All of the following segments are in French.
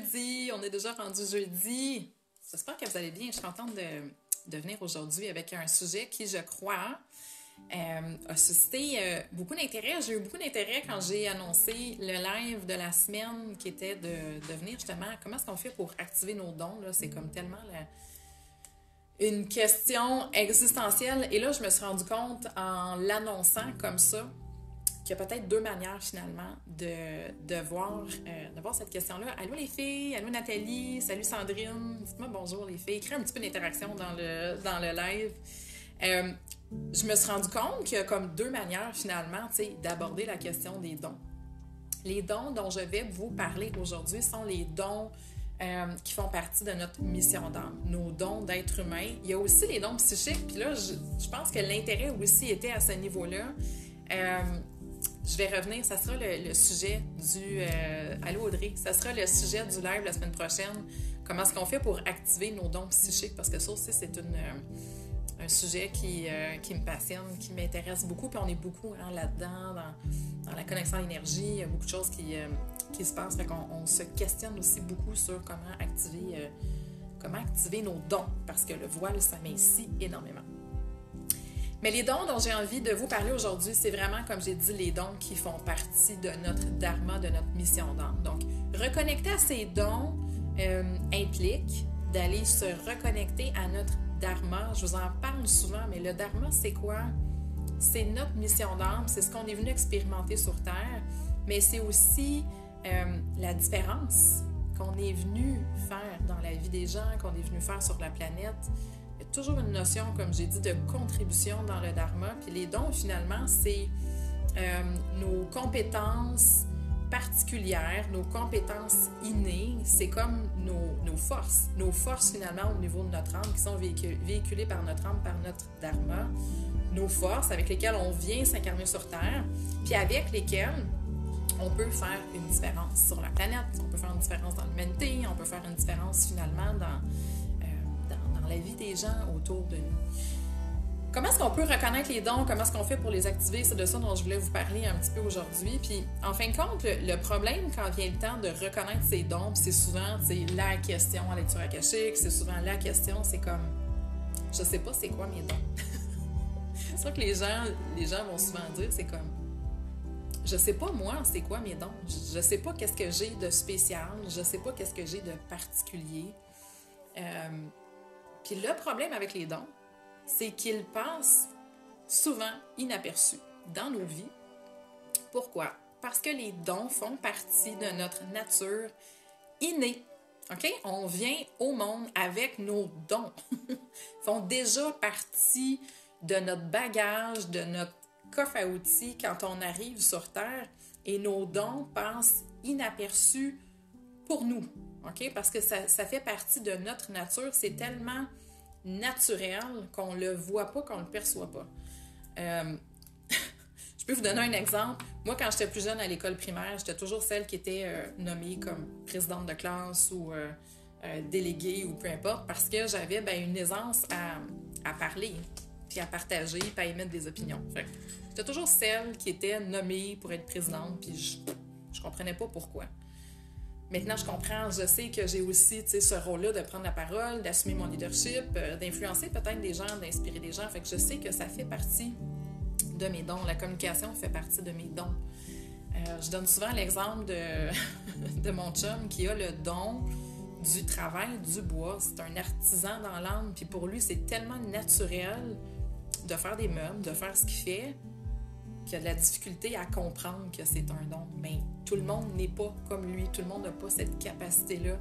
jeudi, on est déjà rendu jeudi. J'espère que vous allez bien. Je suis contente de venir aujourd'hui avec un sujet qui, je crois, a suscité beaucoup d'intérêt. J'ai eu beaucoup d'intérêt quand j'ai annoncé le live de la semaine qui était de venir justement, comment est-ce qu'on fait pour activer nos dons? Là? C'est comme tellement une question existentielle. Et là, je me suis rendu compte en l'annonçant comme ça qu'il y a peut-être deux manières finalement de voir cette question-là. Allô les filles, allô Nathalie, salut Sandrine, dites-moi bonjour les filles, créez un petit peu d'interaction dans le live. Je me suis rendu compte qu'il y a comme deux manières finalement d'aborder la question des dons. Les dons dont je vais vous parler aujourd'hui sont les dons qui font partie de notre mission d'âme, nos dons d'être humain. Il y a aussi les dons psychiques, puis là, je pense que l'intérêt aussi était à ce niveau-là. Je vais revenir, ça sera le sujet du... allô Audrey, ça sera le sujet du live la semaine prochaine. Comment est-ce qu'on fait pour activer nos dons psychiques? Parce que ça aussi, c'est un sujet qui me passionne, qui m'intéresse beaucoup. Puis on est beaucoup là-dedans, dans la connexion à l'énergie. Il y a beaucoup de choses qui se passent. Fait qu'on se questionne aussi beaucoup sur comment activer nos dons. Parce que le voile, ça m'incite énormément. Mais les dons dont j'ai envie de vous parler aujourd'hui, c'est vraiment, comme j'ai dit, les dons qui font partie de notre dharma, de notre mission d'âme. Donc, reconnecter à ces dons implique d'aller se reconnecter à notre dharma. Je vous en parle souvent, mais le dharma, c'est quoi? C'est notre mission d'âme, c'est ce qu'on est venu expérimenter sur Terre, mais c'est aussi la différence qu'on est venu faire dans la vie des gens, qu'on est venu faire sur la planète. Il y a toujours une notion, comme j'ai dit, de contribution dans le dharma. Puis les dons, finalement, c'est nos compétences particulières, nos compétences innées. C'est comme nos forces. Nos forces, finalement, au niveau de notre âme, qui sont véhiculées par notre âme, par notre dharma. Nos forces avec lesquelles on vient s'incarner sur Terre, puis avec lesquelles on peut faire une différence sur la planète. On peut faire une différence dans l'humanité. On peut faire une différence, finalement, dans la vie des gens autour de nous. Comment est-ce qu'on peut reconnaître les dons? Comment est-ce qu'on fait pour les activer? C'est de ça dont je voulais vous parler un petit peu aujourd'hui. Puis, en fin de compte, le problème quand vient le temps de reconnaître ces dons, c'est souvent la question en lecture akashique, c'est souvent la question, c'est comme, je sais pas c'est quoi mes dons. C'est ça que les gens vont souvent dire, c'est comme, je sais pas moi c'est quoi mes dons. Je sais pas qu'est-ce que j'ai de spécial, je sais pas qu'est-ce que j'ai de particulier. Puis le problème avec les dons, c'est qu'ils passent souvent inaperçus dans nos vies. Pourquoi? Parce que les dons font partie de notre nature innée. OK? On vient au monde avec nos dons. Ils font déjà partie de notre bagage, de notre coffre à outils quand on arrive sur Terre et nos dons passent inaperçus pour nous. OK? Parce que ça fait partie de notre nature. C'est tellement naturel qu'on le voit pas, qu'on le perçoit pas. Je peux vous donner un exemple. Moi, quand j'étais plus jeune à l'école primaire, j'étais toujours celle qui était nommée comme présidente de classe ou déléguée ou peu importe, parce que j'avais une aisance à parler, puis à partager, puis à émettre des opinions. Fait que j'étais toujours celle qui était nommée pour être présidente, puis je comprenais pas pourquoi. Maintenant, je comprends, je sais que j'ai aussi ce rôle-là de prendre la parole, d'assumer mon leadership, d'influencer peut-être des gens, d'inspirer des gens. Fait que je sais que ça fait partie de mes dons. La communication fait partie de mes dons. Je donne souvent l'exemple de mon chum qui a le don du travail du bois. C'est un artisan dans l'âme. Puis pour lui, c'est tellement naturel de faire des meubles, de faire ce qu'il fait, qu'il a de la difficulté à comprendre que c'est un don. Mais tout le monde n'est pas comme lui. Tout le monde n'a pas cette capacité-là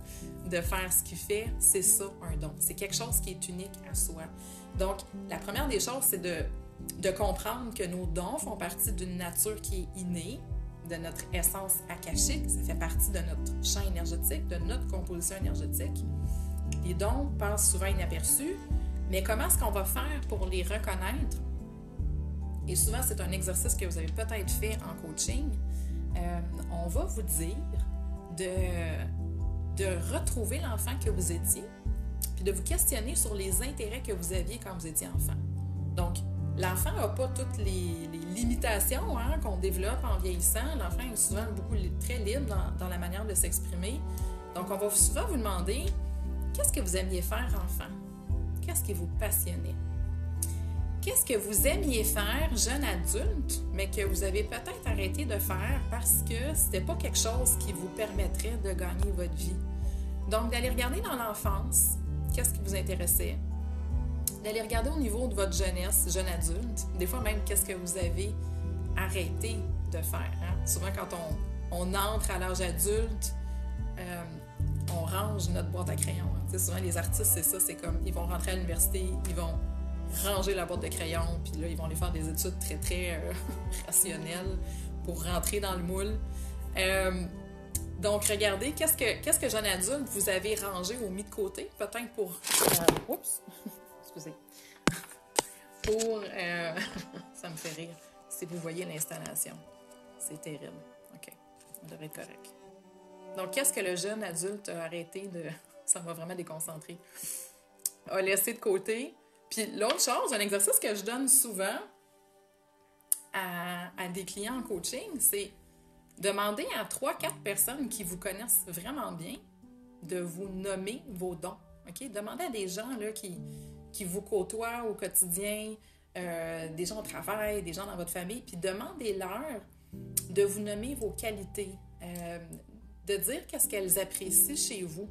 de faire ce qu'il fait. C'est ça, un don. C'est quelque chose qui est unique à soi. Donc, la première des choses, c'est de comprendre que nos dons font partie d'une nature qui est innée, de notre essence akashique. Ça fait partie de notre champ énergétique, de notre composition énergétique. Les dons passent souvent inaperçus, mais comment est-ce qu'on va faire pour les reconnaître? Et souvent, c'est un exercice que vous avez peut-être fait en coaching. On va vous dire de retrouver l'enfant que vous étiez, puis de vous questionner sur les intérêts que vous aviez quand vous étiez enfant. Donc, l'enfant n'a pas toutes les limitations qu'on développe en vieillissant. L'enfant est souvent très libre dans la manière de s'exprimer. Donc, on va souvent vous demander, qu'est-ce que vous aimiez faire enfant? Qu'est-ce qui vous passionnait? Qu'est-ce que vous aimiez faire jeune adulte, mais que vous avez peut-être arrêté de faire parce que c'était pas quelque chose qui vous permettrait de gagner votre vie? Donc, d'aller regarder dans l'enfance, qu'est-ce qui vous intéressait? D'aller regarder au niveau de votre jeunesse, jeune adulte, des fois même, qu'est-ce que vous avez arrêté de faire. Hein? Souvent, quand on entre à l'âge adulte, on range notre boîte à crayons. Hein? Souvent, les artistes, c'est ça, c'est comme, ils vont rentrer à l'université, ils vont ranger la boîte de crayons, puis là, ils vont aller faire des études très, très rationnelles pour rentrer dans le moule. Donc, regardez, qu'est-ce que jeune adulte vous avez rangé ou mis de côté, peut-être pour... oups! Excusez. Pour... ça me fait rire. Si vous voyez l'installation, c'est terrible. OK, on devrait être correct. Donc, qu'est-ce que le jeune adulte a arrêté de... Ça m'a vraiment déconcentré. A laissé de côté. Puis l'autre chose, un exercice que je donne souvent à des clients en coaching, c'est demander à 3-4 personnes qui vous connaissent vraiment bien de vous nommer vos dons. OK? Demandez à des gens là, qui vous côtoient au quotidien, des gens au travail, des gens dans votre famille, puis demandez-leur de vous nommer vos qualités, de dire qu'est-ce qu'elles apprécient chez vous.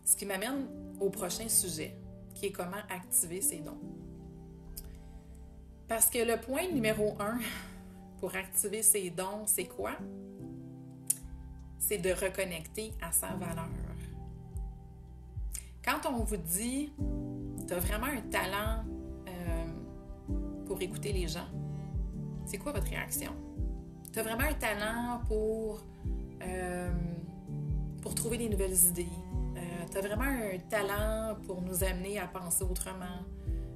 Ce qui m'amène au prochain sujet, qui est comment activer ces dons. Parce que le point numéro 1 pour activer ces dons, c'est quoi? C'est de reconnecter à sa valeur. Quand on vous dit « tu as vraiment un talent pour écouter les gens », c'est quoi votre réaction? Tu as vraiment un talent pour trouver des nouvelles idées. Tu as vraiment un talent pour nous amener à penser autrement.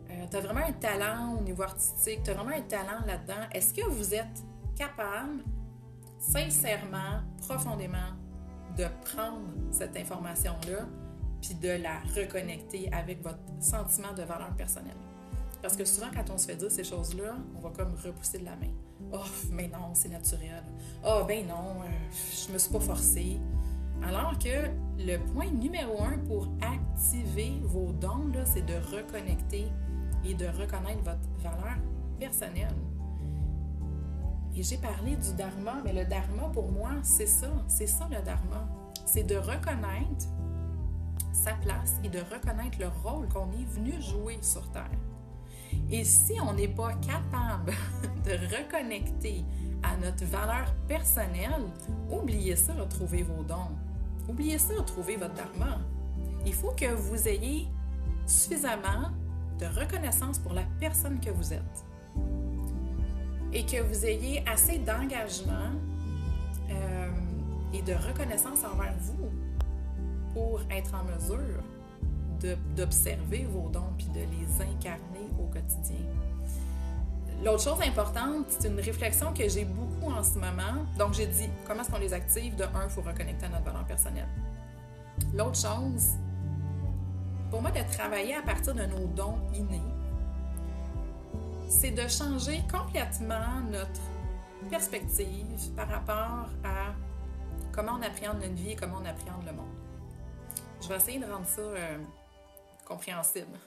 Tu as vraiment un talent au niveau artistique. Tu as vraiment un talent là-dedans. Est-ce que vous êtes capable, sincèrement, profondément, de prendre cette information-là puis de la reconnecter avec votre sentiment de valeur personnelle? Parce que souvent, quand on se fait dire ces choses-là, on va comme repousser de la main. « Oh, mais non, c'est naturel. Oh, ben non, je me suis pas forcée. » Alors que le point numéro 1 pour activer vos dons, là, c'est de reconnecter et de reconnaître votre valeur personnelle. Et j'ai parlé du dharma, mais le dharma, pour moi, c'est ça le dharma. C'est de reconnaître sa place et de reconnaître le rôle qu'on est venu jouer sur Terre. Et si on n'est pas capable de reconnecter à notre valeur personnelle, oubliez ça, retrouver vos dons. Oubliez ça, retrouver votre dharma. Il faut que vous ayez suffisamment de reconnaissance pour la personne que vous êtes et que vous ayez assez d'engagement et de reconnaissance envers vous pour être en mesure d'observer vos dons puis de les incarner au quotidien. L'autre chose importante, c'est une réflexion que j'ai beaucoup en ce moment. Donc, j'ai dit, comment est-ce qu'on les active? De un, il faut reconnecter à notre valeur personnelle. L'autre chose, pour moi, de travailler à partir de nos dons innés, c'est de changer complètement notre perspective par rapport à comment on appréhende notre vie et comment on appréhende le monde. Je vais essayer de rendre ça compréhensible.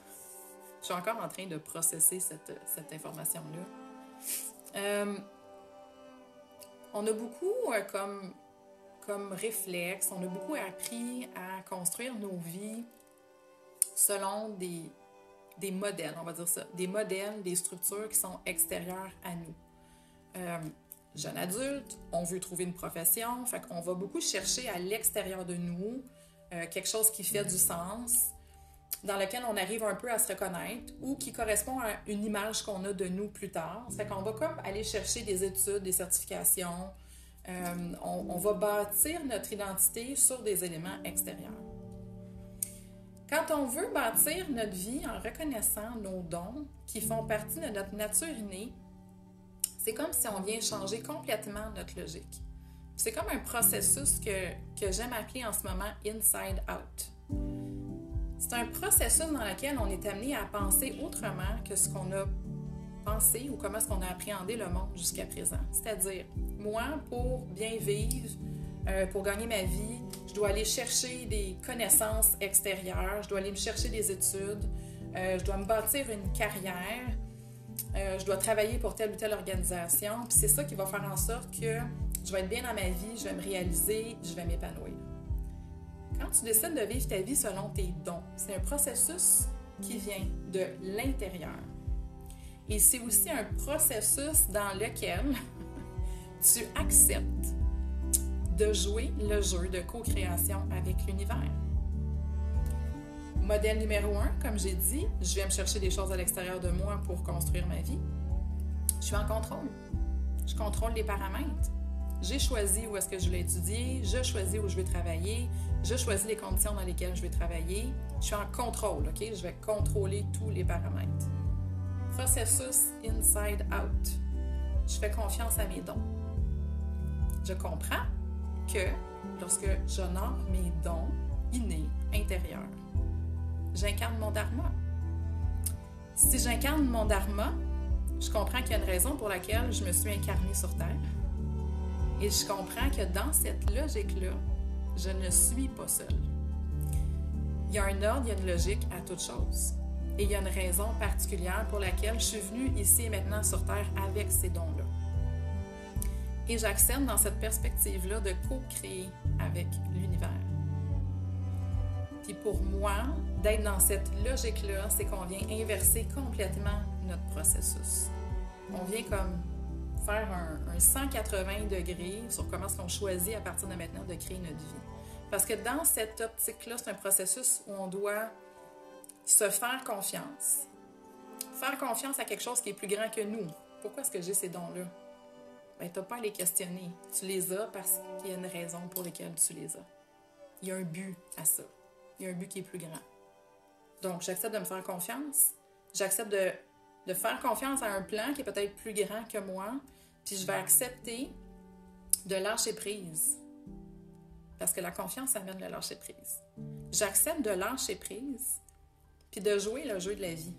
Je suis encore en train de processer cette information-là. On a beaucoup comme réflexe, on a beaucoup appris à construire nos vies selon des modèles, on va dire ça. Des modèles, des structures qui sont extérieures à nous. Jeune adulte, on veut trouver une profession, fait qu'on va beaucoup chercher à l'extérieur de nous quelque chose qui fait du sens, dans lequel on arrive un peu à se reconnaître ou qui correspond à une image qu'on a de nous plus tard. Ça fait qu'on va comme aller chercher des études, des certifications. On va bâtir notre identité sur des éléments extérieurs. Quand on veut bâtir notre vie en reconnaissant nos dons qui font partie de notre nature innée, c'est comme si on vient changer complètement notre logique. C'est comme un processus que j'aime appeler en ce moment « inside out ». C'est un processus dans lequel on est amené à penser autrement que ce qu'on a pensé ou comment est-ce qu'on a appréhendé le monde jusqu'à présent. C'est-à-dire, moi, pour bien vivre, pour gagner ma vie, je dois aller chercher des connaissances extérieures, je dois aller me chercher des études, je dois me bâtir une carrière, je dois travailler pour telle ou telle organisation. Puis c'est ça qui va faire en sorte que je vais être bien dans ma vie, je vais me réaliser, je vais m'épanouir. Quand tu décides de vivre ta vie selon tes dons, c'est un processus qui vient de l'intérieur. Et c'est aussi un processus dans lequel tu acceptes de jouer le jeu de co-création avec l'univers. Modèle numéro 1, comme j'ai dit, je vais me chercher des choses à l'extérieur de moi pour construire ma vie. Je suis en contrôle. Je contrôle les paramètres. J'ai choisi où est-ce que je vais étudier, je choisis où je vais travailler, je choisis les conditions dans lesquelles je vais travailler. Je suis en contrôle, OK? Je vais contrôler tous les paramètres. Processus inside out. Je fais confiance à mes dons. Je comprends que lorsque j'honore mes dons innés, intérieurs, j'incarne mon dharma. Si j'incarne mon dharma, je comprends qu'il y a une raison pour laquelle je me suis incarnée sur Terre. Et je comprends que dans cette logique-là, je ne suis pas seule. Il y a un ordre, il y a une logique à toute chose. Et il y a une raison particulière pour laquelle je suis venue ici et maintenant sur Terre avec ces dons-là. Et j'accepte dans cette perspective-là de co-créer avec l'univers. Puis pour moi, d'être dans cette logique-là, c'est qu'on vient inverser complètement notre processus. On vient comme faire un 180 degrés sur comment est-ce qu'on choisit à partir de maintenant de créer notre vie. Parce que dans cette optique-là, c'est un processus où on doit se faire confiance. Faire confiance à quelque chose qui est plus grand que nous. Pourquoi est-ce que j'ai ces dons-là? Bien, tu n'as pas à les questionner. Tu les as parce qu'il y a une raison pour laquelle tu les as. Il y a un but à ça. Il y a un but qui est plus grand. Donc, j'accepte de me faire confiance. J'accepte de faire confiance à un plan qui est peut-être plus grand que moi. Puis je vais accepter de lâcher prise. Parce que la confiance amène le lâcher prise. J'accepte de lâcher prise puis de jouer le jeu de la vie.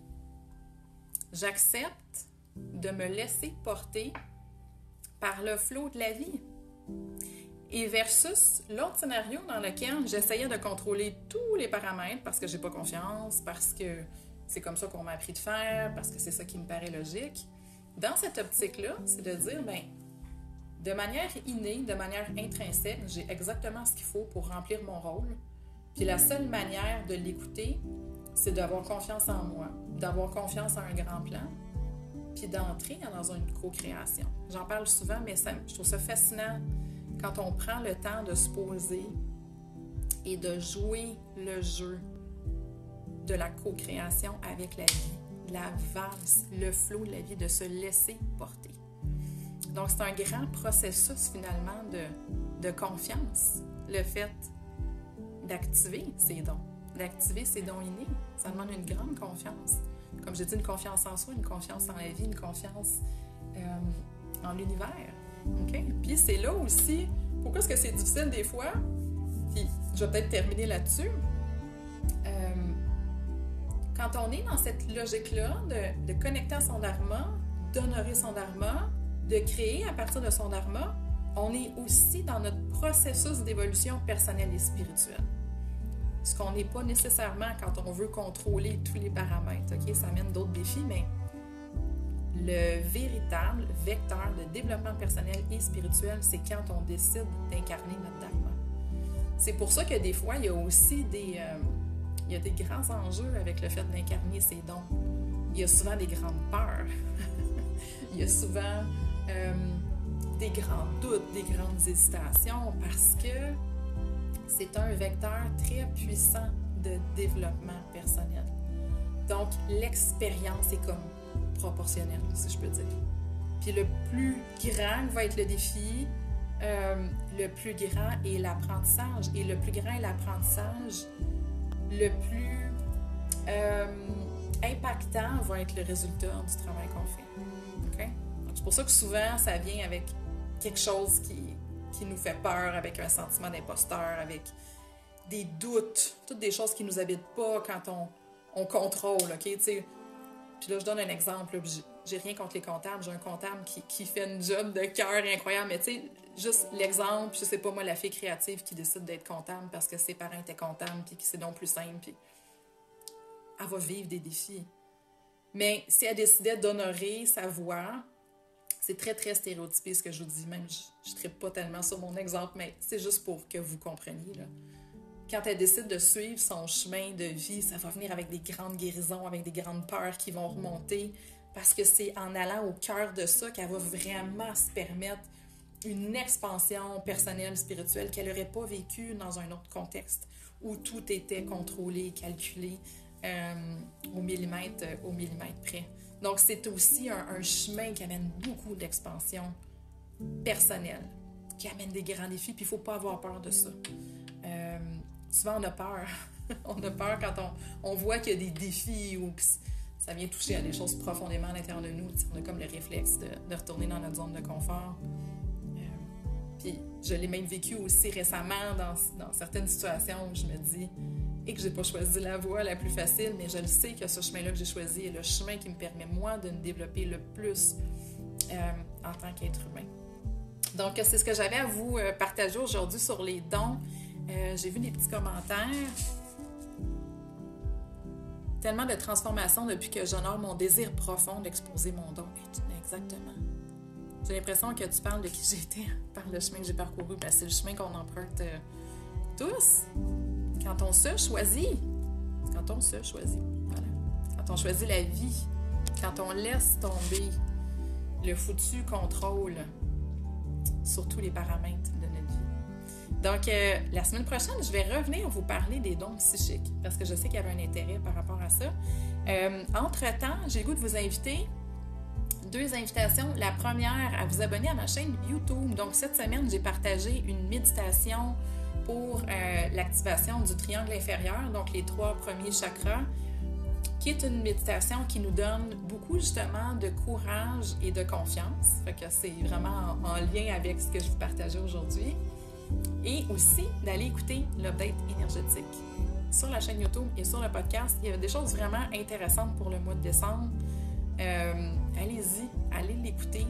J'accepte de me laisser porter par le flot de la vie. Et versus l'autre scénario dans lequel j'essayais de contrôler tous les paramètres parce que j'ai pas confiance, parce que c'est comme ça qu'on m'a appris de faire, parce que c'est ça qui me paraît logique. Dans cette optique-là, c'est de dire, bien, de manière innée, de manière intrinsèque, j'ai exactement ce qu'il faut pour remplir mon rôle. Puis la seule manière de l'écouter, c'est d'avoir confiance en moi, d'avoir confiance en un grand plan, puis d'entrer dans une co-création. J'en parle souvent, mais je trouve ça fascinant quand on prend le temps de se poser et de jouer le jeu de la co-création avec la vie, la valse, le flot de la vie, de se laisser porter. Donc, c'est un grand processus, finalement, de confiance. Le fait d'activer ses dons, d'activer ses dons innés, ça demande une grande confiance. Comme j'ai dit, une confiance en soi, une confiance en la vie, une confiance en l'univers. Okay? Puis c'est là aussi, pourquoi est-ce que c'est difficile des fois? Puis je vais peut-être terminer là-dessus. Quand on est dans cette logique-là de connecter à son dharma, d'honorer son dharma, de créer à partir de son dharma, on est aussi dans notre processus d'évolution personnelle et spirituelle. Ce qu'on n'est pas nécessairement quand on veut contrôler tous les paramètres. Okay? Ça amène d'autres défis, mais le véritable vecteur de développement personnel et spirituel, c'est quand on décide d'incarner notre dharma. C'est pour ça que des fois, il y a aussi des grands enjeux avec le fait d'incarner ses dons. Il y a souvent des grandes peurs. Il y a souvent des grands doutes, des grandes hésitations, parce que c'est un vecteur très puissant de développement personnel. Donc, l'expérience est comme proportionnelle, si je peux dire. Puis le plus grand va être le défi, le plus grand est l'apprentissage. Et le plus grand est l'apprentissage, le plus impactant va être le résultat du travail qu'on fait. Okay? Donc, c'est pour ça que souvent, ça vient avec quelque chose qui nous fait peur, avec un sentiment d'imposteur, avec des doutes, toutes des choses qui ne nous habitent pas quand on contrôle. Okay? Puis là, je donne un exemple. j'ai rien contre les comptables. J'ai un comptable qui fait une job de cœur incroyable. Mais tu sais, juste l'exemple, je sais pas moi, la fille créative qui décide d'être comptable parce que ses parents étaient comptables puis que c'est donc plus simple. Puis elle va vivre des défis. Mais si elle décidait d'honorer sa voix, c'est très, très stéréotypé ce que je vous dis. Même, je ne tripe pas tellement sur mon exemple, mais c'est juste pour que vous compreniez, là. Quand elle décide de suivre son chemin de vie, ça va venir avec des grandes guérisons, avec des grandes peurs qui vont remonter, parce que c'est en allant au cœur de ça qu'elle va vraiment se permettre une expansion personnelle, spirituelle qu'elle n'aurait pas vécue dans un autre contexte, où tout était contrôlé, calculé au millimètre près. Donc, c'est aussi un chemin qui amène beaucoup d'expansion personnelle, qui amène des grands défis, puis il ne faut pas avoir peur de ça. Souvent, on a peur. On a peur quand on voit qu'il y a des défis ou que ça vient toucher à des choses profondément à l'intérieur de nous. On a comme le réflexe de retourner dans notre zone de confort. Puis, je l'ai même vécu aussi récemment dans certaines situations où je me dis et que je n'ai pas choisi la voie la plus facile, mais je le sais que ce chemin-là que j'ai choisi est le chemin qui me permet, moi, de me développer le plus en tant qu'être humain. Donc, c'est ce que j'avais à vous partager aujourd'hui sur les dons. J'ai vu des petits commentaires. Tellement de transformation depuis que j'honore mon désir profond d'exposer mon don. Exactement. J'ai l'impression que tu parles de qui j'étais par le chemin que j'ai parcouru. Ben, c'est le chemin qu'on emprunte tous. Quand on se choisit. Quand on se choisit. Voilà. Quand on choisit la vie. Quand on laisse tomber le foutu contrôle sur tous les paramètres de notre vie. Donc, la semaine prochaine, je vais revenir vous parler des dons psychiques parce que je sais qu'il y avait un intérêt par rapport à ça. Entre-temps, j'ai le goût de vous inviter 2 invitations. La première, à vous abonner à ma chaîne YouTube. Donc, cette semaine, j'ai partagé une méditation pour l'activation du triangle inférieur, donc les 3 premiers chakras, qui est une méditation qui nous donne beaucoup justement de courage et de confiance. Fait que c'est vraiment en lien avec ce que je vous partageais aujourd'hui. Et aussi d'aller écouter l'update énergétique sur la chaîne YouTube et sur le podcast. Il y a des choses vraiment intéressantes pour le mois de décembre. Allez-y, allez l'écouter.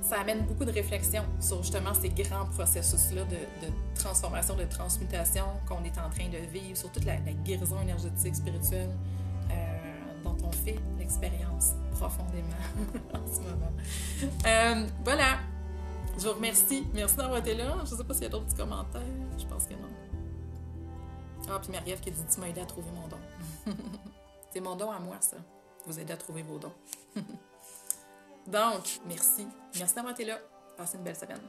Ça amène beaucoup de réflexion sur justement ces grands processus-là de transformation, de transmutation qu'on est en train de vivre, sur toute la guérison énergétique, spirituelle dont on fait l'expérience profondément en ce moment. Voilà, je vous remercie. Merci d'avoir été là. Je ne sais pas s'il y a d'autres petits commentaires. Je pense que non. Ah, puis Marie-Ève qui dit « Tu m'as aidé à trouver mon don. » C'est mon don à moi, ça. Vous aider à trouver vos dons. Donc, merci. Merci d'avoir été là. Passez une belle semaine.